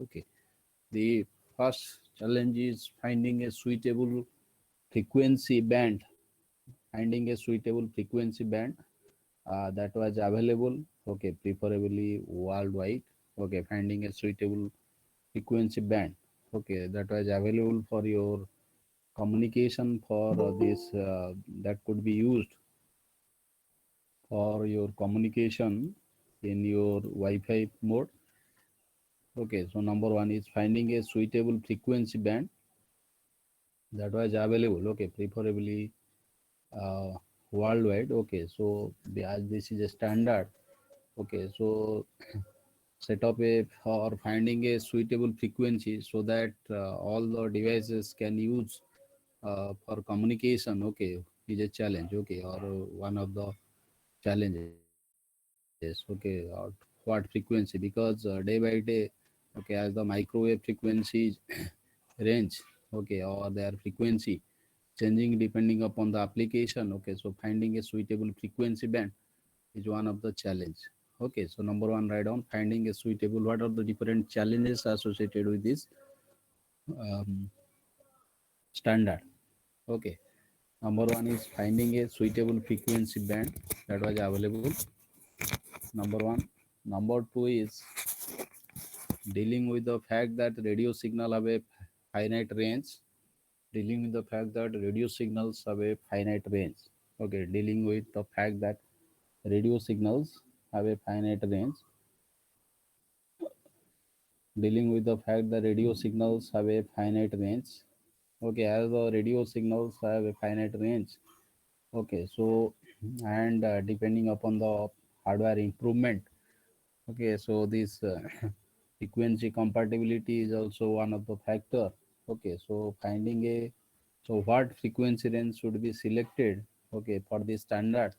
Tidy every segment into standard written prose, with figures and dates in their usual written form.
Okay, the first challenge is finding a suitable frequency band, finding a suitable frequency band that was available, okay, preferably worldwide, okay, finding a suitable frequency band, okay, that was available for your communication for this that could be used for your communication in your Wi-Fi mode. Okay, so number one is finding a suitable frequency band that was available, okay, preferably uh, worldwide. Okay, so as this is a standard, okay, so set up a or finding a suitable frequency so that all the devices can use for communication, okay, is a challenge, okay, or one of the challenges, okay, what frequency, because day by day, okay, as the microwave frequencies range, okay, or their frequency changing depending upon the application, okay, so finding a suitable frequency band is one of the challenge. Okay, so number one, write down finding a suitable, what are the different challenges associated with this um, standard. Okay, number one is finding a suitable frequency band that was available, number one. Number two is dealing with the fact that radio signal have a finite range, dealing with the fact that radio signals have a finite range. Okay, dealing with the fact that radio signals have a finite range, dealing with the fact that radio signals have a finite range. Okay, as the radio signals have a finite range. Okay, so and depending upon the hardware improvement. Okay, so this frequency compatibility is also one of the factor. Okay, so finding a, so what frequency range should be selected, okay, for the standard,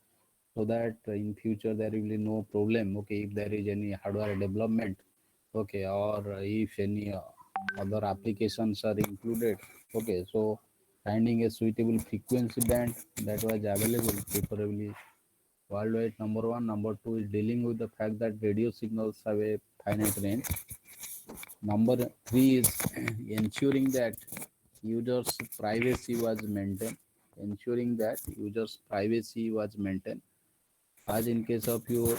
so that in future there will be no problem, okay, if there is any hardware development, okay, or if any other applications are included. Okay, so finding a suitable frequency band that was available preferably worldwide, number one. Number two is dealing with the fact that radio signals have a finite range. Number three is ensuring that users privacy was maintained, ensuring that users privacy was maintained, as in case of your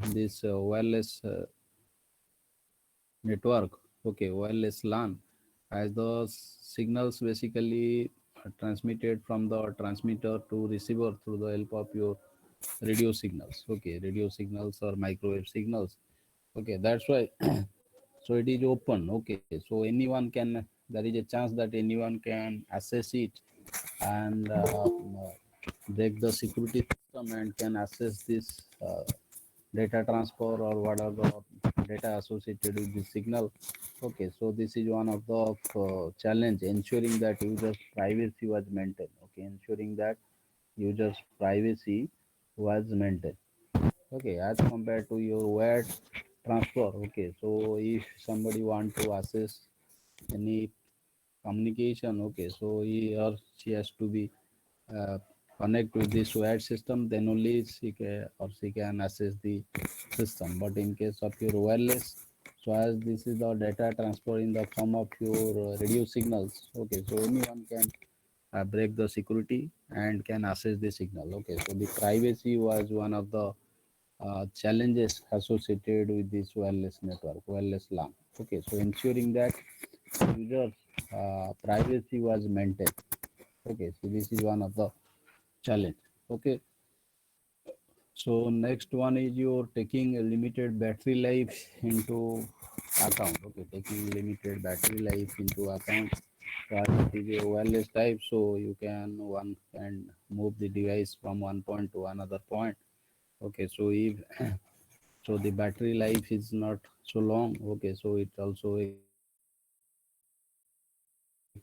this wireless network, okay, wireless LAN, as the signals basically are transmitted from the transmitter to receiver through the help of your radio signals, okay, radio signals or microwave signals, okay, that's why so it is open, okay, so anyone can, there is a chance that anyone can access it and break the security system and can access this data transfer or what are the data associated with the signal. Okay, so this is one of the challenge, ensuring that users privacy was maintained, okay, ensuring that users privacy was maintained. Okay, as compared to your wire transfer, okay, so if somebody want to access any communication, okay, so he or she has to be uh, connect with this wired system, then only she can, or she can access the system. But in case of your wireless, so as this is the data transfer in the form of your radio signals, okay, so anyone can break the security and can access the signal. Okay, so the privacy was one of the challenges associated with this wireless network, wireless LAN. Okay, so ensuring that user privacy was maintained. Okay, so this is one of the challenge. Okay, so next one is your taking a limited battery life into account. Okay, taking limited battery life into account. So as it is a wireless type, so you can one can move the device from one point to another point. Okay, so if so the battery life is not so long, okay, so it also a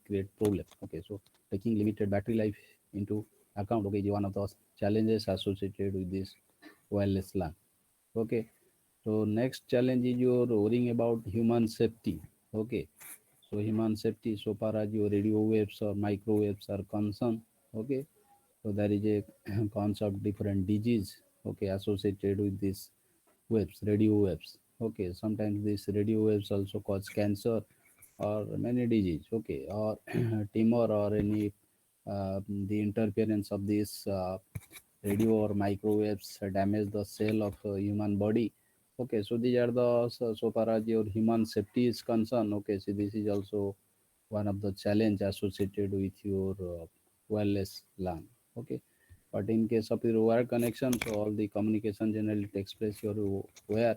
create problem. Okay, so taking limited battery life into account, okay, is one of the challenges associated with this wireless LAN. Okay, so next challenge is you're worrying about human safety. Okay, so human safety so far as your radio waves or microwaves are concerned. Okay, so there is a concept different disease, okay, associated with these waves, radio waves. Okay, sometimes these radio waves also cause cancer or many disease. Okay, or tumor or any the interference of these radio or microwaves damage the cell of human body. Okay, so these are the so far as your human safety is concerned. Okay, so this is also one of the challenge associated with your wireless LAN. Okay, but in case of your wire connection, so all the communication generally takes place your wire,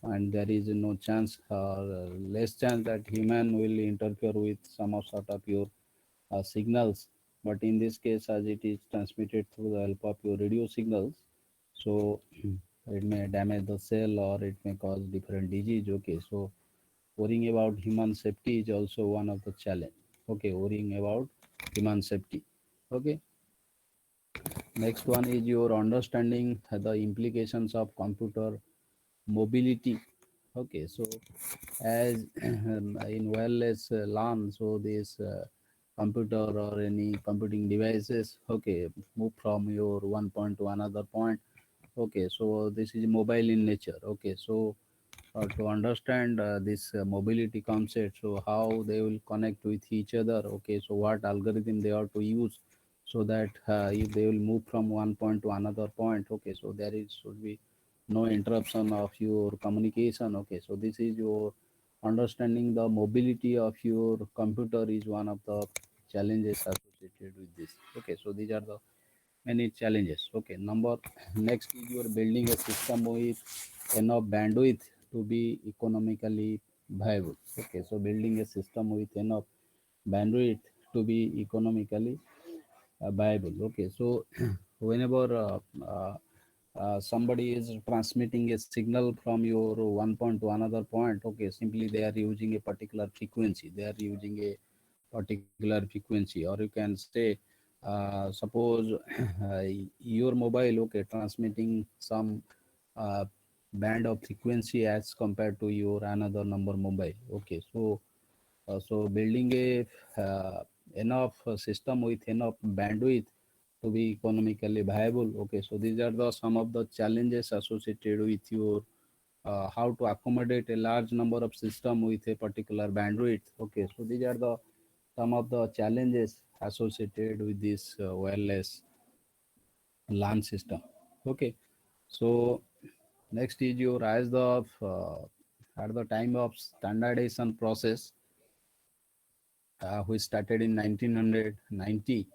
and there is no chance or less chance that human will interfere with some of sort of your signals. But in this case, as it is transmitted through the help of your radio signals, so it may damage the cell or it may cause different disease. Okay, so worrying about human safety is also one of the challenge. Okay, worrying about human safety. Okay, next one is your understanding the implications of computer mobility. Okay, so as in wireless LAN, so this computer or any computing devices, okay, move from your one point to another point. Okay, so this is mobile in nature. Okay, so to understand this mobility concept, so how they will connect with each other. Okay, so what algorithm they are to use so that if they will move from one point to another point. Okay, so there is should be no interruption of your communication. Okay, so this is your understanding the mobility of your computer is one of the challenges associated with this. Okay, so these are the many challenges. Okay, number next is you are building a system with enough bandwidth to be economically viable. Okay, so building a system with enough bandwidth to be economically viable. Okay, so whenever somebody is transmitting a signal from your one point to another point, okay, simply they are using a particular frequency. They are using a particular frequency, or you can say, suppose your mobile, okay, transmitting some uh, band of frequency as compared to your another number mobile. Okay, so building a enough system with enough bandwidth to be economically viable. Okay, so these are the some of the challenges associated with your how to accommodate a large number of system with a particular bandwidth. Okay, so these are the some of the challenges associated with this wireless LAN system. Okay, so next is your as the at the time of standardization process, which started in 1990,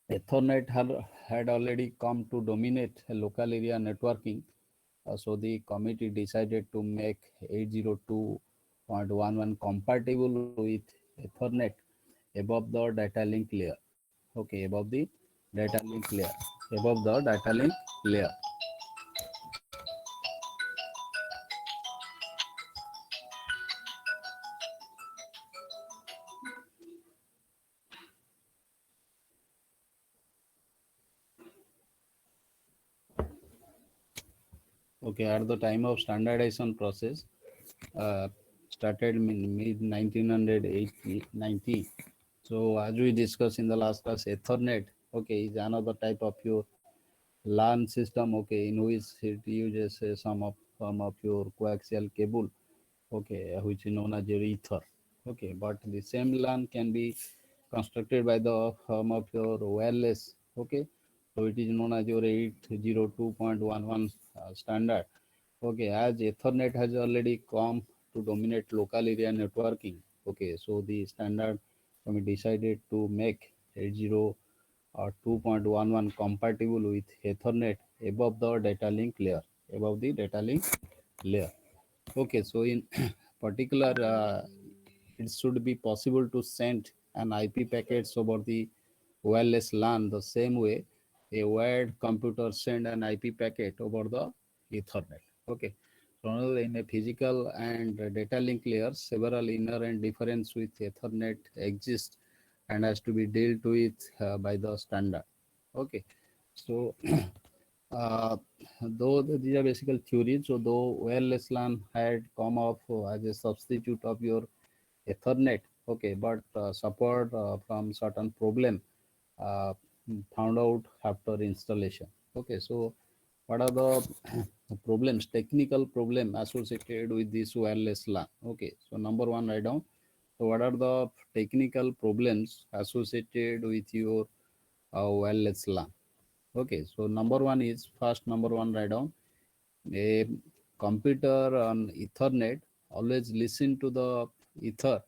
Ethernet had already come to dominate local area networking. So the committee decided to make 802.11 compatible with Ethernet above the data link layer. Okay, above the data link layer. Above the data link layer. Okay, at the time of standardization process, uh, started in mid 1980 90. So as we discussed in the last class, Ethernet, okay, is another type of your LAN system, okay, in which it uses some of your coaxial cable, okay, which is known as your ether. Okay, but the same LAN can be constructed by the firm of your wireless. Okay, so it is known as your 802.11 standard. Okay, as Ethernet has already come to dominate local area networking. Okay, so the standard we decided to make 80 or 2.11 compatible with Ethernet above the data link layer. Above the data link layer. Okay, so in particular, it should be possible to send an IP packets over the wireless LAN the same way a wired computer send an IP packet over the Ethernet. Okay, so in a physical and data link layers, several inherent difference with Ethernet exist and has to be dealt with by the standard. Okay, so uh, though these are basic theories, so though wireless LAN had come up as a substitute of your Ethernet, okay, but suffered from certain problem uh, found out after installation. Okay, so what are the problems, technical problem associated with this wireless LAN? Okay, so number one, write down. So what are the technical problems associated with your wireless LAN? Okay, so number one is first, number one, write down. A computer on Ethernet always listen to the ether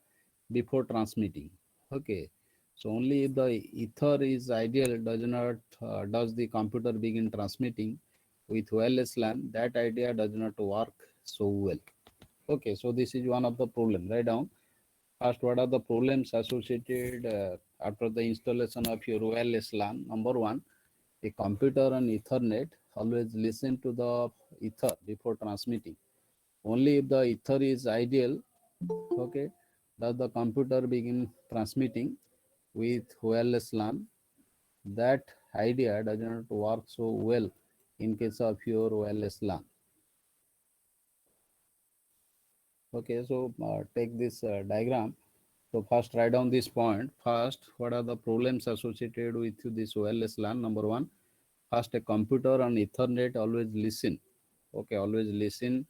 before transmitting. Okay, so only if the ether is ideal does the computer begin transmitting. With wireless LAN, that idea does not work so well. Okay, so this is one of the problem. Write down. First, what are the problems associated after the installation of your wireless LAN? Number one, a computer on Ethernet always listen to the ether before transmitting. Only if the ether is ideal, okay, does the computer begin transmitting. With wireless LAN. That idea does not work so well in case of your wireless LAN. Okay, so take this diagram. So first write down this point. First, what are the problems associated with this wireless LAN? Number one, first a computer on Ethernet always listen. Okay, always listen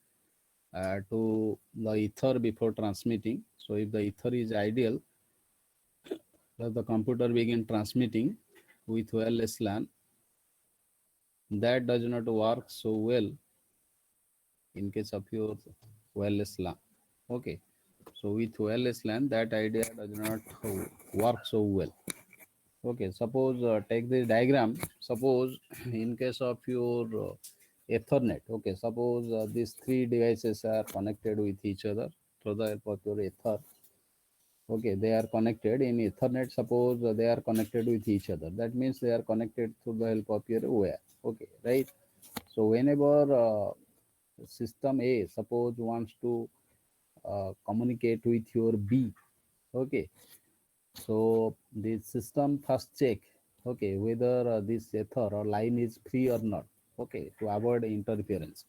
to the ether before transmitting. So if the ether is ideal, the computer begin transmitting. With wireless LAN, that does not work so well in case of your wireless LAN. Okay, so with wireless LAN, that idea does not work so well. Okay, suppose take this diagram. Suppose in case of your Ethernet, okay, suppose these three devices are connected with each other through the help of your ether. Okay, they are connected in Ethernet. Suppose they are connected with each other. That means they are connected through the help of your wire. Okay, right? So whenever system A suppose wants to communicate with your B, okay, so the system first check, okay, whether this ether or line is free or not, okay, to avoid interference.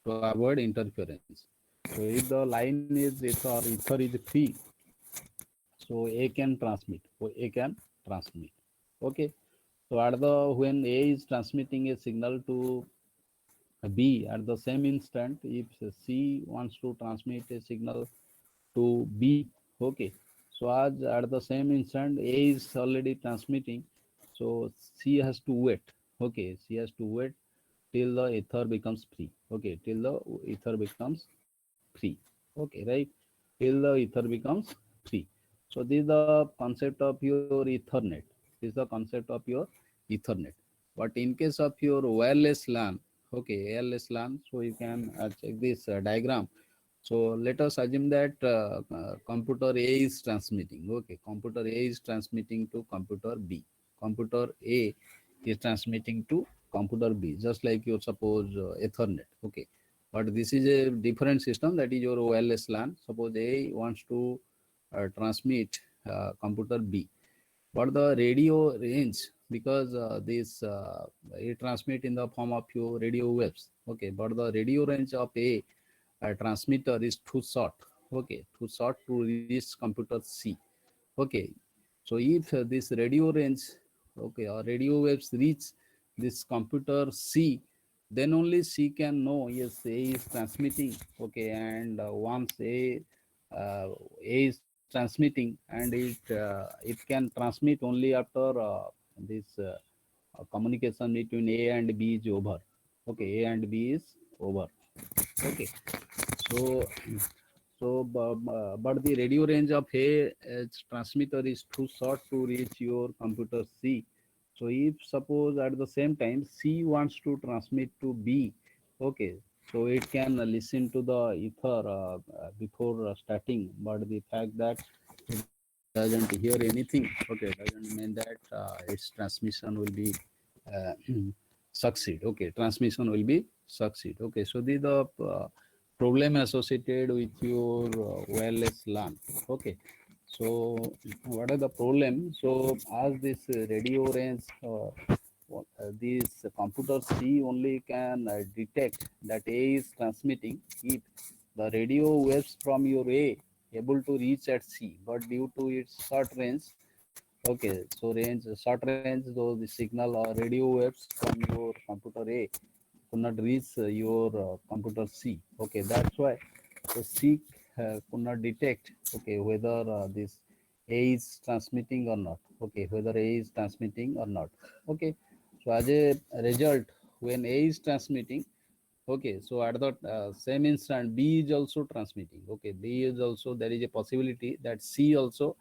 To avoid interference. So if the line is ether is free, so A can transmit. So A can transmit. Okay. So at the when A is transmitting a signal to B at the same instant, if C wants to transmit a signal to B, okay. So as at the same instant, A is already transmitting, so C has to wait. Okay, C has to wait till the ether becomes free. Okay, till the ether becomes free. Okay, right? Till the ether becomes free. So this is the concept of your Ethernet. This is the concept of your Ethernet. But in case of your wireless LAN, okay, wireless LAN, so you can check this diagram. So let us assume that computer A is transmitting. Okay, computer A is transmitting to computer B. Computer A is transmitting to computer B, just like you suppose Ethernet. Okay, but this is a different system, that is your wireless LAN. Suppose A wants to transmit computer B, but the radio range, because this it transmit in the form of your radio waves. Okay, but the radio range of a transmitter is too short. Okay, too short to reach computer C. Okay, so if this radio range, okay, or radio waves reach this computer C, then only C can know yes, A is transmitting. Okay, and once A is transmitting, and it can transmit only after this communication between A and B is over. Okay, A and B is over. Okay, so but the radio range of A transmitter is too short to reach your computer C. So if suppose at the same time C wants to transmit to B, okay, so it can listen to the ether before starting, but the fact that it doesn't hear anything, okay, doesn't mean that its transmission will be uh, succeed. Okay, transmission will be succeed. Okay, so the problem associated with your wireless LAN. Okay, so what are the problem? So as this radio range, these computers C only can detect that A is transmitting if the radio waves from your A able to reach at C, but due to its short range, okay, so short range, though the signal or radio waves from your computer A could not reach your computer C. Okay, that's why the C could not detect, okay, whether this A is transmitting or not. Okay, whether A is transmitting or not. Okay, so as a result, when A is transmitting, okay, so at the same instant, B is also transmitting. Okay, B is also, there is a possibility that C also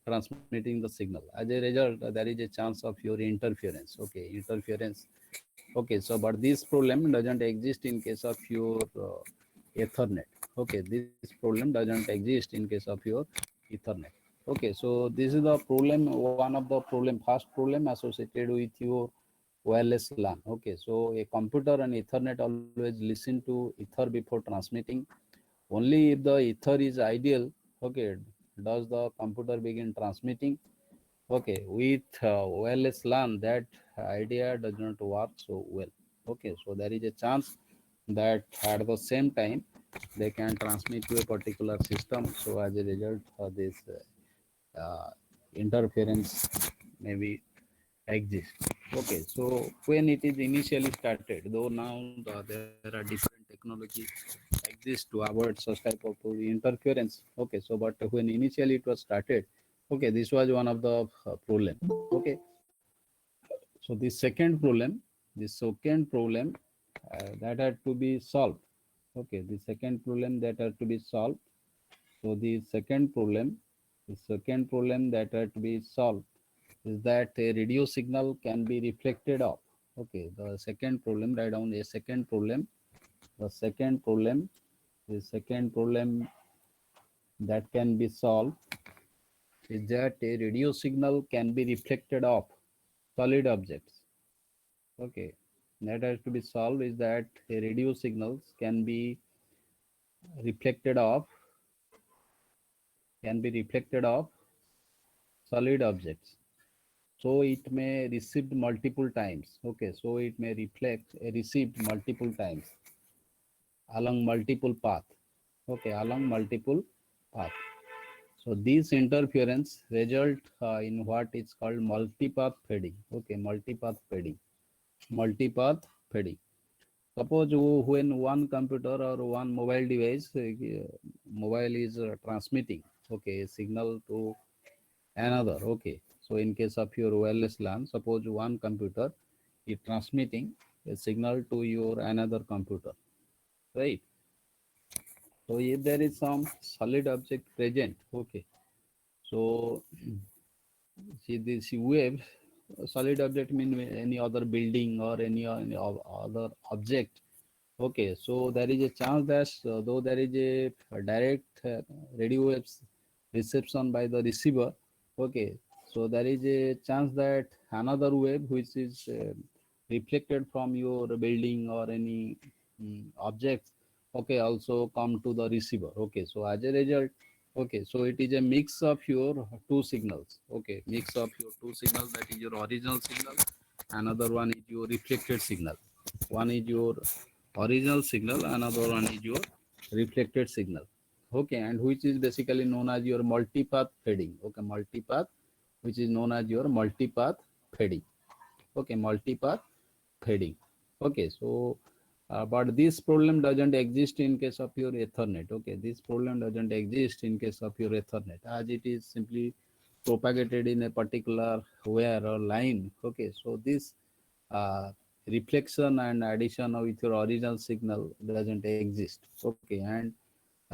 transmitting the signal. As a result, there is a chance of your interference. Okay, interference. Okay, so but this problem doesn't exist in case of your Ethernet. Okay, this problem doesn't exist in case of your Ethernet. Okay, so this is the problem, one of the problem, first problem associated with your wireless LAN. Okay, so a computer and Ethernet always listen to Ether before transmitting. Only if the Ether is ideal, okay, does the computer begin transmitting. Okay, with wireless LAN, that idea does not work so well. Okay, so there is a chance that at the same time they can transmit to a particular system. So as a result, this interference maybe exist. Okay, so when it is initially started, though now there are different technology exist to avoid such type of interference. Okay, so but when initially it was started, okay, this was one of the problem. Okay, so the second problem that had to be solved. Okay, the second problem that had to be solved. So the second problem that had to be solved is that a radio signal can be reflected off. Okay, the second problem, write down a second problem. The second problem, the second problem that can be solved is that a radio signal can be reflected off solid objects. Okay, that has to be solved is that a radio signals reflected off can be reflected off solid objects. So it may receive multiple times. Okay, so it may reflect received multiple times along multiple path. Okay, along multiple path. So this interference result in what is called multipath fading. Okay, multipath fading. Multipath fading. Suppose when one computer or one mobile device, mobile is transmitting, okay, a signal to another. Okay, so in case of your wireless LAN, suppose one computer is transmitting a signal to your another computer, right? So if there is some solid object present, okay, so see this wave, solid object mean any other building or any other object. Okay, so there is a chance that though there is a direct radio waves reception by the receiver, okay, so there is a chance that another wave which is reflected from your building or any objects, okay, also come to the receiver. Okay, so as a result, okay, so it is a mix of your two signals. Okay, mix of your two signals, that is your original signal, another one is your reflected signal. One is your original signal, another one is your reflected signal. Okay, and which is basically known as your multipath fading. Okay, multipath, which is known as your multipath fading. Okay, multipath fading. Okay, so but this problem doesn't exist in case of your Ethernet. Okay, this problem doesn't exist in case of your Ethernet, as it is simply propagated in a particular wire or line. Okay, so this uh, reflection and addition with your original signal doesn't exist. Okay, and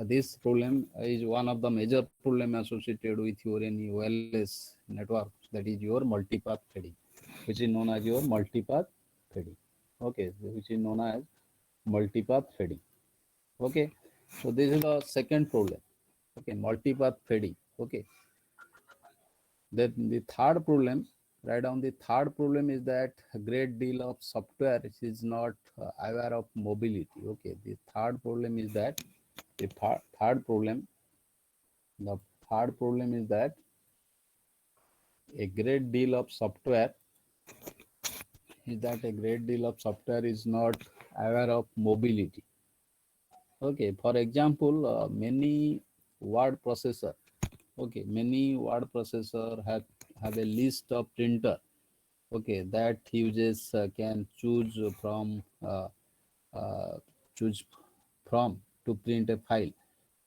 this problem is one of the major problem associated with your any wireless network, that is your multipath fading, which is known as your multipath fading. Okay, which is known as multipath fading. Okay, so this is the second problem. Okay, multipath fading. Okay, then the third problem, write down the third problem is that a great deal of software is not aware of mobility. Okay, the third problem is that the third problem, the third problem is that a great deal of software is not aware of mobility. Okay, for example, many word processor. Okay, many word processor have a list of printer. Okay, that users can choose from uh, choose from to print a file.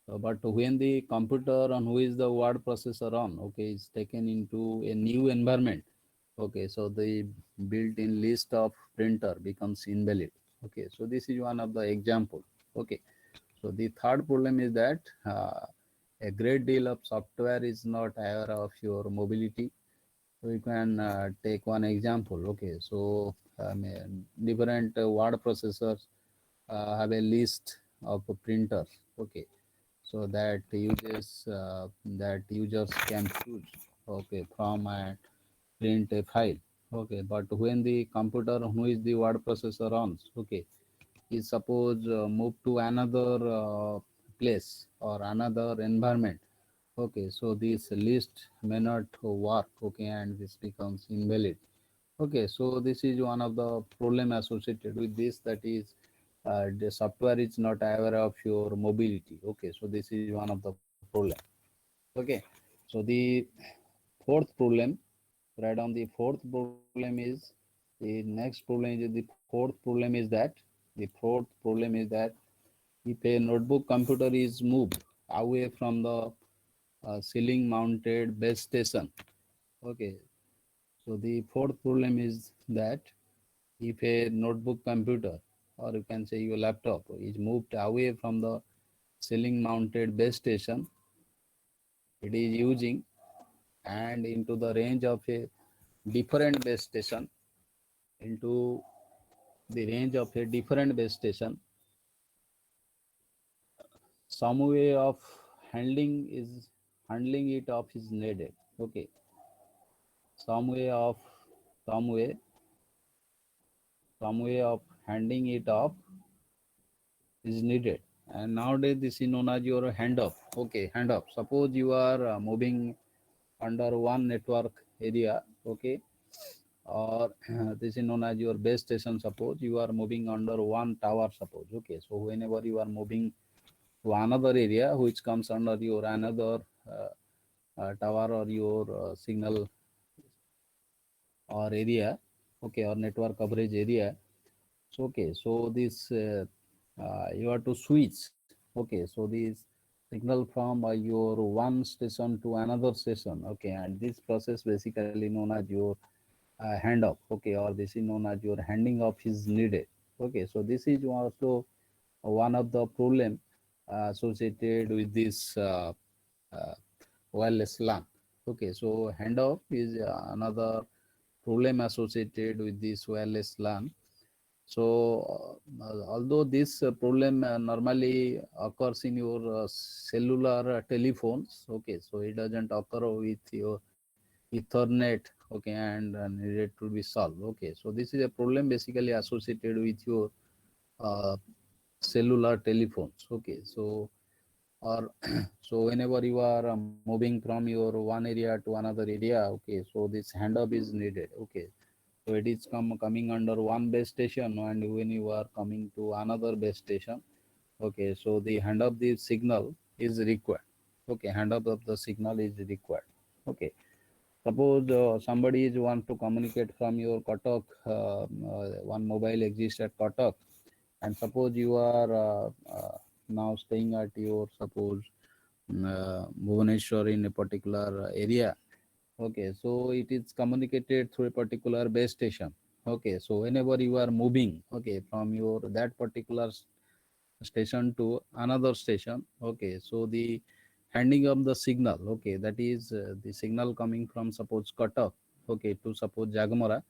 But when the computer on which the word processor on, okay, is taken into a new environment, okay, so the built-in list of printer becomes invalid. Okay, so this is one of the example. Okay, so the third problem is that a great deal of software is not aware of your mobility. So we can take one example. Okay, so different word processors have a list of printers. Okay, so that users can choose, okay, from and print a file. Okay, but when the computer on which the word processor runs, okay, is suppose move to another place or another environment, okay, so this list may not work, okay, and this becomes invalid. Okay, so this is one of the problem associated with this, that is the software is not aware of your mobility. Okay, so this is one of the problem. Okay, so the fourth problem, right on the fourth problem is, the next problem is, the fourth problem is that, the fourth problem is that if a notebook computer is moved away from the ceiling mounted base station, okay, so the fourth problem is that if a notebook computer, or you can say your laptop, is moved away from the ceiling mounted base station it is using and into the range of a different base station, into the range of a different base station, some way of handling it off is needed. Okay, some way of some way some way of handing it off is needed. And nowadays this is known as your handoff. Okay, handoff. Suppose you are moving under one network area, okay, or this is known as your base station. Suppose you are moving under one tower, suppose, okay, so whenever you are moving to another area which comes under your another tower or your signal or area, okay, or network coverage area. So okay, so this you have to switch. Okay, so this signal from your one station to another station. Okay, and this process basically known as your handoff. Okay, or this is known as your handing off is needed. Okay, so this is also one of the problem associated with this uh, wireless LAN. Okay, so handoff is another problem associated with this wireless LAN. So, although this problem normally occurs in your cellular telephones, okay, so it doesn't occur with your Ethernet, okay, and needed to be solved. Okay, so this is a problem basically associated with your uh, cellular telephones. Okay, so or so whenever you are moving from your one area to another area, okay, so this handoff is needed. Okay, so it is coming under one base station, and when you are coming to another base station, okay, so the hand of the signal is required. Okay, hand of the signal is required. Okay, suppose somebody is want to communicate from your Kotak, one mobile exists at Kotak, and suppose you are now staying at your, suppose, Bhubaneswar in a particular area. Okay, so it is communicated through a particular base station. Okay, so whenever you are moving, okay, from your that particular station to another station, okay, so the handing of the signal, okay, that is the signal coming from, suppose, Cuttack, okay, to, suppose, Jagamora.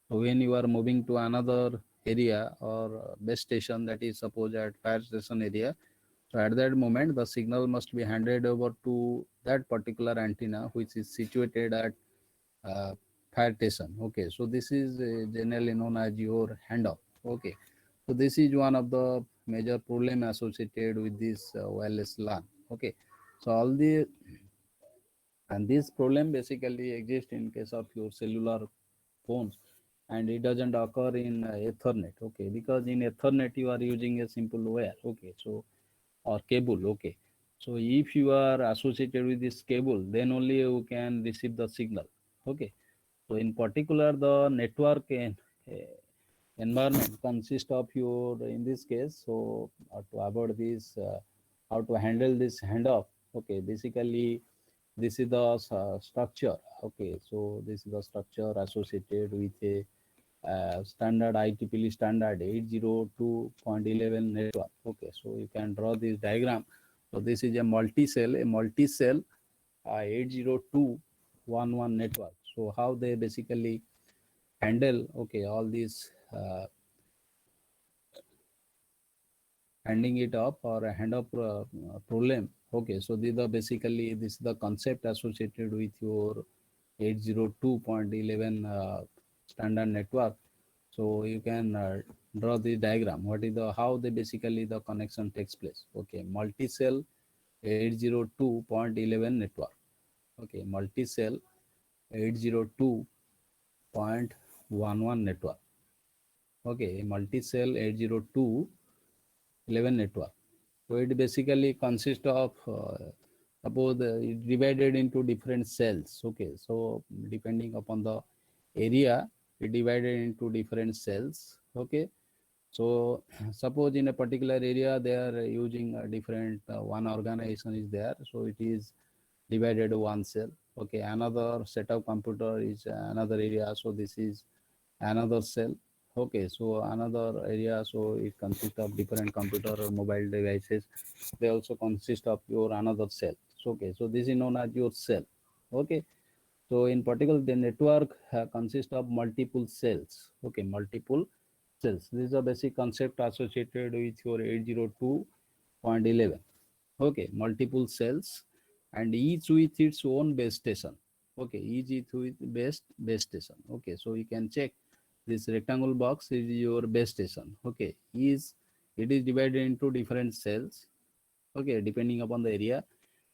So when you are moving to another area or base station, that is, suppose, at fire station area, so at that moment the signal must be handed over to that particular antenna which is situated at uh, fire station. Okay, so this is generally known as your handoff. Okay, so this is one of the major problem associated with this wireless LAN. Okay, so all the, and this problem basically exists in case of your cellular phones, and it doesn't occur in Ethernet. Okay, because in Ethernet you are using a simple wire. Okay, so, or cable. Okay, so if you are associated with this cable, then only you can receive the signal. Okay, so in particular the network environment consists of your, in this case, so to avoid this, how to handle this handoff. Okay, basically this is the structure. Okay, so this is the structure associated with a standard IEEE standard 802.11 network. Okay, so you can draw this diagram. So this is a multi-cell 802.11 network. So how they basically handle, okay, all these handing it up or a hand up problem. Okay, so these are basically, this is the concept associated with your 802.11 standard network. So you can draw the diagram. What is the, how they basically the connection takes place? Okay, multi-cell 802.11 network. Okay, multi-cell 802.11 network. Okay, multi-cell 802.11 network. So it basically consists of, suppose it divided into different cells. Okay, so depending upon the area, it divided into different cells. Okay, so suppose in a particular area they are using a different one organization is there, so it is divided one cell. Okay, another set of computer is another area, so this is another cell. Okay, so another area, so it consists of different computer or mobile devices. They also consist of your another cell. So, okay, so this is known as your cell. Okay, so in particular the network consists of multiple cells. Okay, multiple cells. This is a basic concept associated with your 802.11. Okay, multiple cells and each with its own base station. Okay, each with base station. Okay, so you can check this rectangle box is your base station. Okay, is it is divided into different cells. Okay, depending upon the area,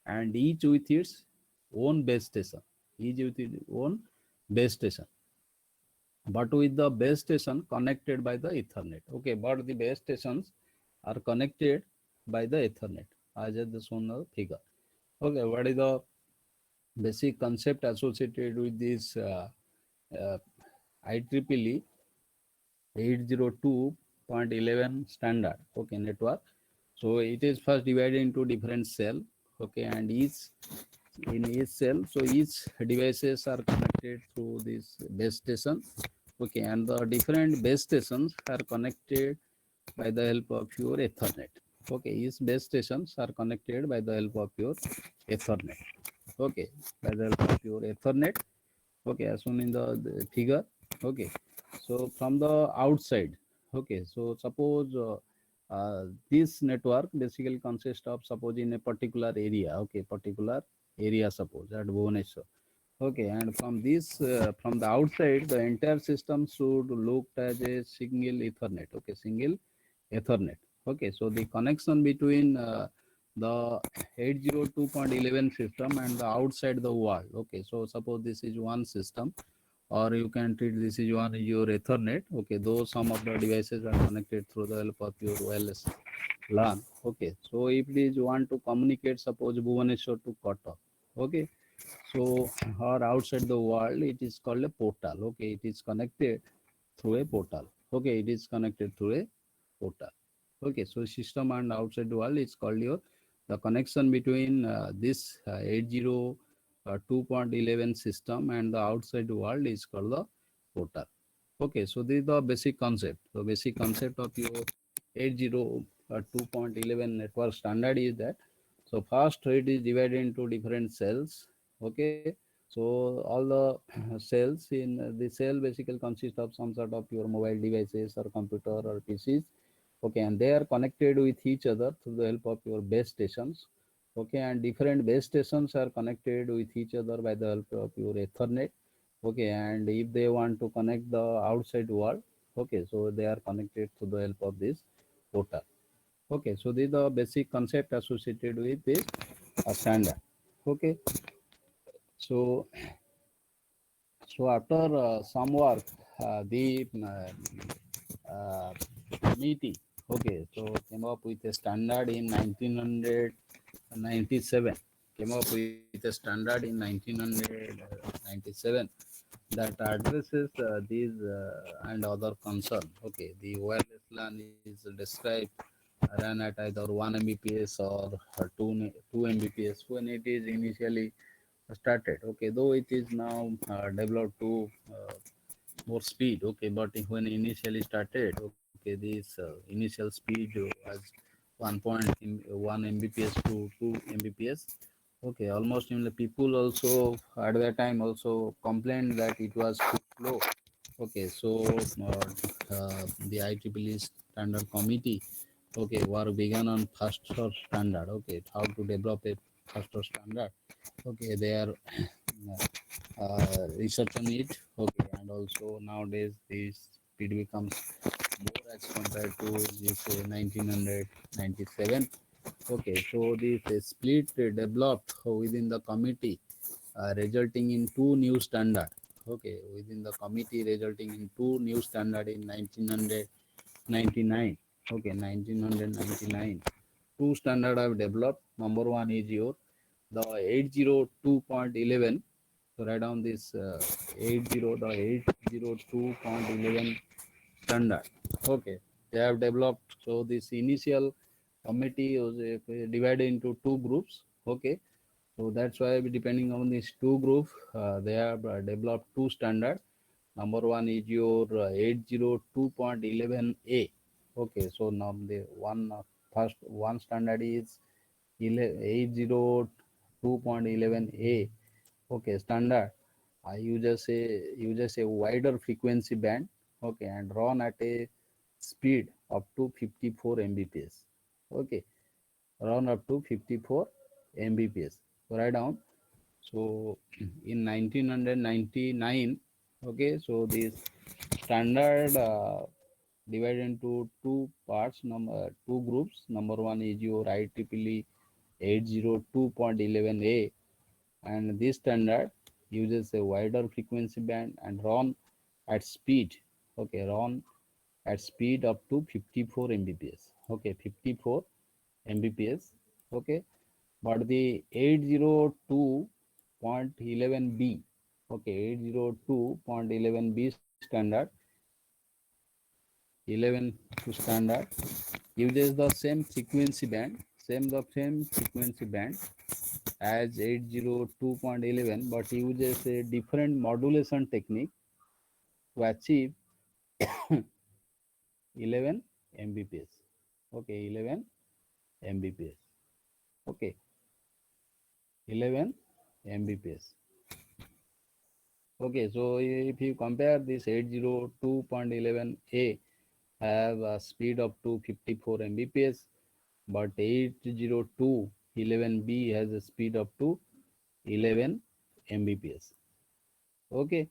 and each with its own base station. Each with its own base station, but with the base station connected by the Ethernet. Okay, but the base stations are connected by the Ethernet as the shown the figure. Okay, what is the basic concept associated with this uh, IEEE 802.11 standard, okay, network? So it is first divided into different cell. Okay, and each in each cell, so each devices are connected through this base station. Okay, and the different base stations are connected by the help of your Ethernet. Okay, each base stations are connected by the help of your Ethernet. Okay, by the help of your Ethernet. Okay, as shown in the figure. Okay, so from the outside. Okay, so suppose this network basically consists of, suppose in a particular area. Okay, particular area, suppose at Bhubaneswar. Okay, and from this, from the outside, the entire system should look as a single Ethernet. Okay, single Ethernet. Okay, so the connection between the 802.11 system and the outside the world. Okay, so suppose this is one system, or you can treat this is one your Ethernet. Okay, though some of the devices are connected through the help of your wireless LAN. Okay, so if it is want to communicate, suppose Bhubaneswar to Kotak. Okay, so or outside the world, it is called a portal. Okay, it is connected through a portal. Okay, it is connected through a portal. Okay, so system and outside the world is called your, the connection between this 802.11 system and the outside world is called the portal. Okay, so this is the basic concept. The basic concept of your 802.11 network standard is that, so first it is divided into different cells. Okay, so all the cells in the cell basically consist of some sort of your mobile devices or computer or PCs. Okay, and they are connected with each other through the help of your base stations. Okay, and different base stations are connected with each other by the help of your Ethernet. Okay, and if they want to connect the outside world, okay, so they are connected through the help of this portal. Okay, so this is the basic concept associated with this standard. Okay, so after some work, the committee, okay, so came up with a standard in 1997. Came up with a standard in 1997. that addresses these and other concern. Okay, the wireless LAN is described ran at either 1 Mbps or 2 Mbps when it is initially started. Okay, though it is now developed to more speed. Okay, but when initially started, okay, this initial speed was 1.1 Mbps to 2 Mbps. Okay, almost people also at that time also complained that it was too slow. Okay, so the IEEE standard committee, okay, work began on faster standard. Okay, how to develop a faster standard. Okay, they are research on it. Okay, and also nowadays this speed becomes more as compared to this 1997. Okay, so this split developed within the committee, resulting in two new standard. Okay, within the committee resulting in two new standard in 1999. Okay, 1999. Two standard I've developed. Number one is your the 802.11. So write down this 802.11 standard. Okay, they have developed. So this initial committee was divided into two groups. Okay, so that's why depending on these two groups, they have developed two standard. Number one is your 802.11a. Okay, so now the one first one standard is 802.11a. Okay, standard. I uses a wider frequency band. Okay, and run at a speed up to 54 Mbps. Okay, run up to 54 Mbps. So write down. So in 1999, okay, so this standard divided into two parts, two groups. Number one is your IEEE 802.11a, and this standard uses a wider frequency band and run at speed. Okay, run at speed up to 54 Mbps. Okay, 54 Mbps. Okay, but the 802.11b, okay, 802.11b standard, 11 to standard uses the same frequency band as 802.11, but uses a different modulation technique to achieve 11 Mbps. Okay, 11 Mbps. Okay, 11 Mbps. Okay, so if you compare this 802.11a have a speed up to 54 Mbps, but 802.11b has a speed up to 11 Mbps. Okay,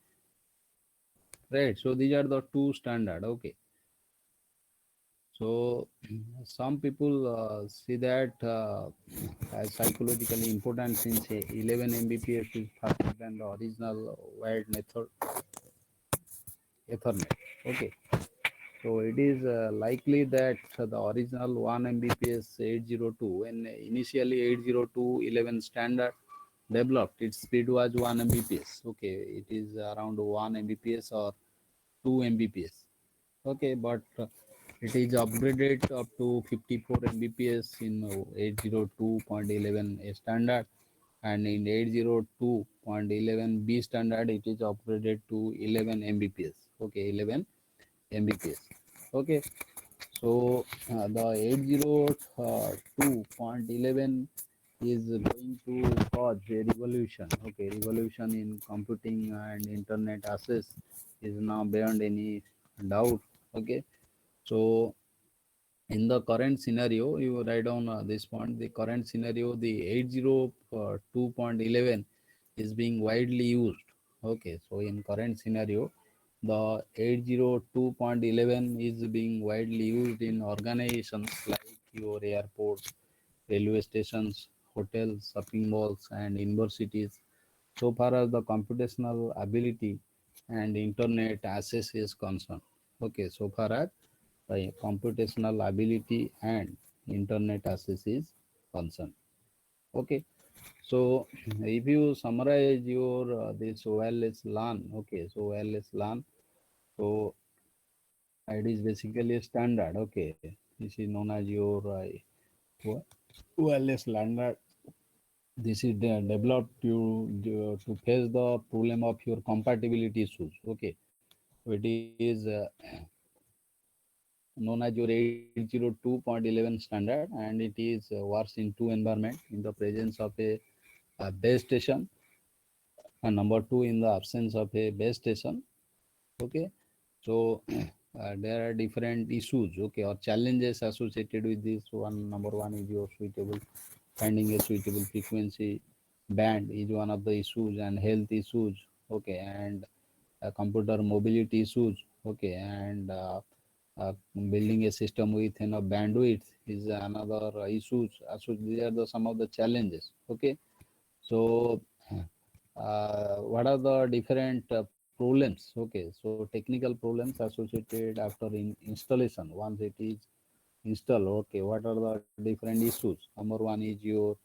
right. So these are the two standard. Okay, so some people see that as psychologically important since 11 Mbps is faster than the original wired method Ethernet. Okay, so it is likely that the original 1 Mbps 802, when initially 802.11 standard developed, its speed was 1 Mbps. Okay, it is around 1 Mbps or 2 Mbps. Okay, but it is upgraded up to 54 Mbps in 802.11 standard, and in 802.11b standard it is upgraded to 11 Mbps. Okay, 11 Mbps. Okay, so the 802.11 is going to cause a revolution. Okay, revolution in computing and internet access is now beyond any doubt. Okay, so in the current scenario, you write down this point. The current scenario, the 802.11 is being widely used. Okay, so in current scenario, the 802.11 is being widely used in organizations like your airports, railway stations, hotels, shopping malls, and universities. So far as the computational ability and internet access is concerned. Okay, so far as the computational ability and internet access is concerned. Okay, So if you summarize your this OLS LAN, okay, so OLS LAN, so it is basically a standard, okay. This is known as your OLS standard. This is developed to face the problem of your compatibility issues, okay. So it is known as your 802.11 standard, and it is works in two environment in the presence of a base station, and number two in the absence of a base station, okay. So there are different issues, okay, or challenges associated with this one. Number one is your suitable finding a suitable frequency band is one of the issues, and health issues, okay, and computer mobility issues, okay, and building a system with enough bandwidth is another issues. So these are the some of the challenges, okay. So what are the different problems, okay, so technical problems associated after installation once it is installed, okay. What are the different issues? Number one is your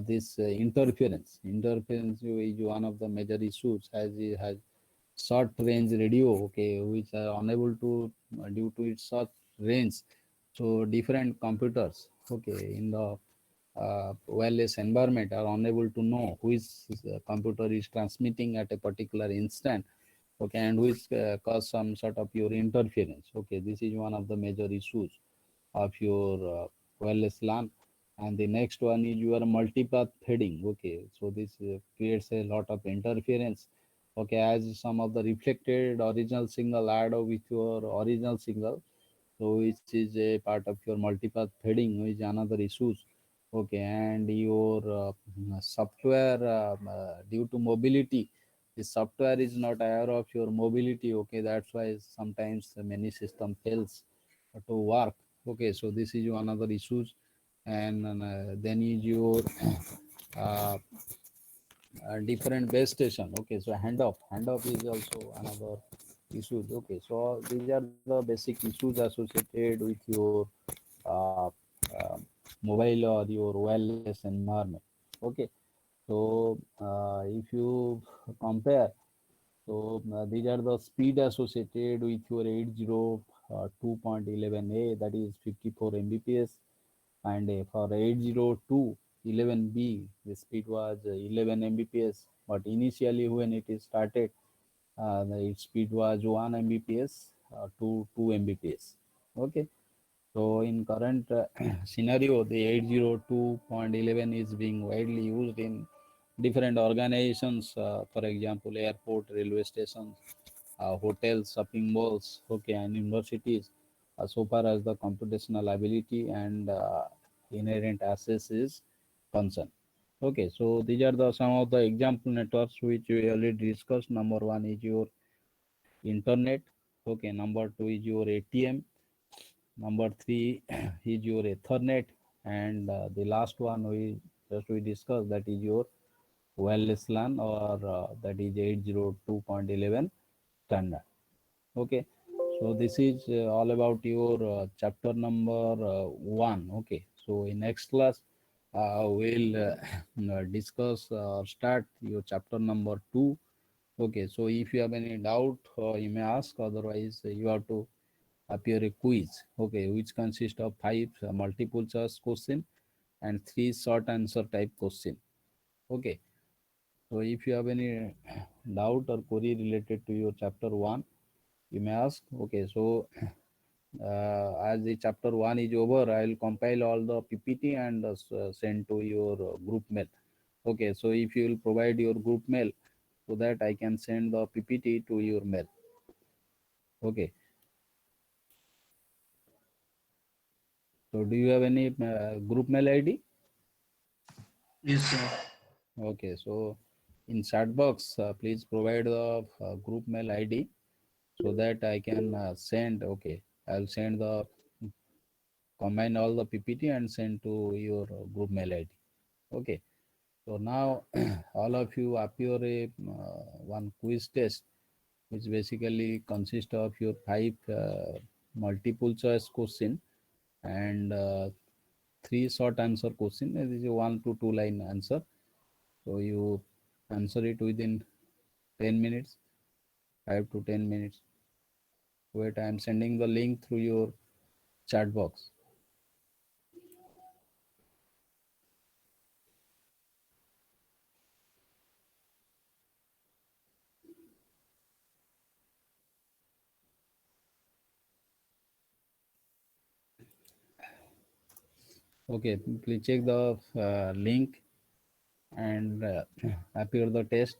this interference is one of the major issues, as it has short range radio, okay, which are unable to due to its short range. So different computers, okay, in the wireless environment are unable to know which computer is transmitting at a particular instant, okay, and which cause some sort of your interference, okay. This is one of the major issues of your wireless LAN. And the next one is your multipath fading, okay. So this creates a lot of interference, okay, as some of the reflected original signal add up with your original signal, so which is a part of your multipath fading, which is another issues, okay. And your software due to mobility, the software is not aware of your mobility, okay. That's why sometimes many system fails to work, okay. So this is one other issues. And then is your uh, different base station, okay. So handoff is also another issues, okay. So these are the basic issues associated with your uh, uh, mobile or your wireless environment, okay. So if you compare, so these are the speed associated with your 802.11a, that is 54 Mbps, and for 802.11b the speed was 11 Mbps, but initially when it is started, its speed was 1 Mbps to 2 Mbps, okay. So in current scenario, the 802.11 is being widely used in different organizations, for example, airport, railway stations, hotels, shopping malls, okay, and universities, so far as the computational ability and inherent access is concerned. Okay, so these are the some of the example networks which we already discussed. Number one is your internet, okay. Number two is your ATM. Number three is your Ethernet, and the last one we discussed, that is your wireless LAN, or that is 802.11 standard. Okay, so this is all about your chapter number one. Okay, so in next class we'll discuss or start your chapter number two. Okay, so if you have any doubt, you may ask. Otherwise, you have to appear a quiz, okay, which consists of five multiple choice question and three short answer type question. Okay, so if you have any doubt or query related to your chapter one, you may ask. Okay, so as the chapter one is over, I will compile all the PPT and send to your group mail. Okay, so if you will provide your group mail, so that I can send the PPT to your mail. Okay, so do you have any group mail ID? Yes, sir. Okay, so in chat box, please provide the group mail ID so that I can send. Okay, I'll send the combine all the PPT and send to your group mail ID. Okay, so now all of you appear a one quiz test, which basically consists of your five multiple choice question and three short answer question. This is 1 to 2 line answer. So you answer it within 10 minutes, 5 to 10 minutes. Wait, I am sending the link through your chat box. Okay, please check the link and appear the test.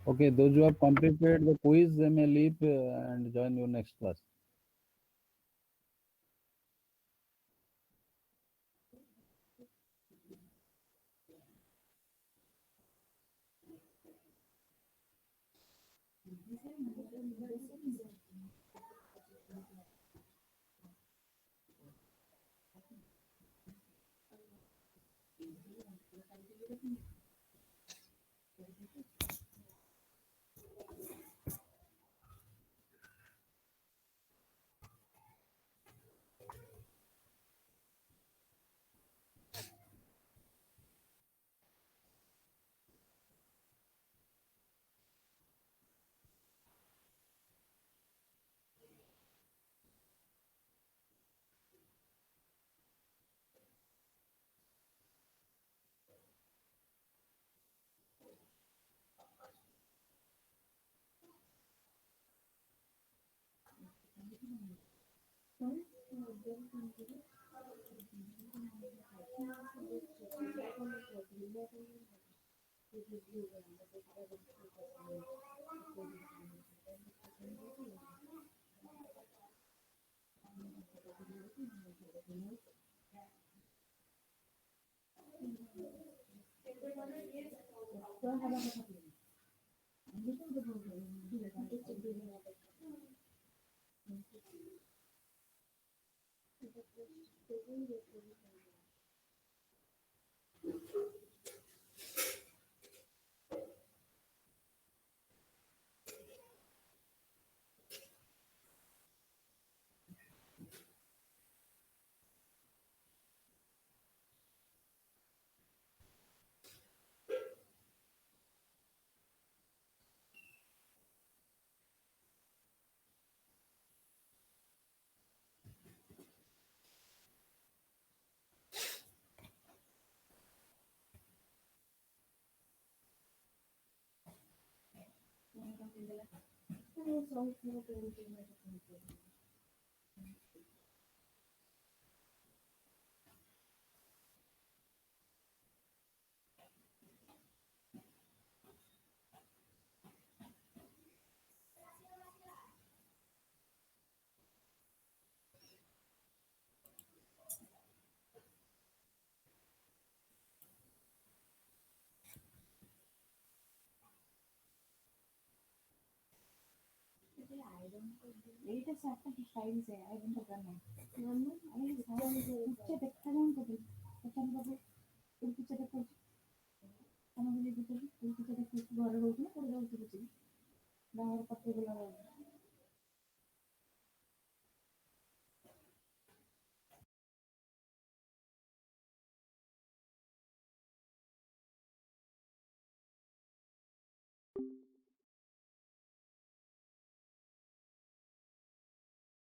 Okay, those who have completed the quiz, they may leave and join your next class. এইটা একটা style से I don't करना अरे picture देखता हूं तो picture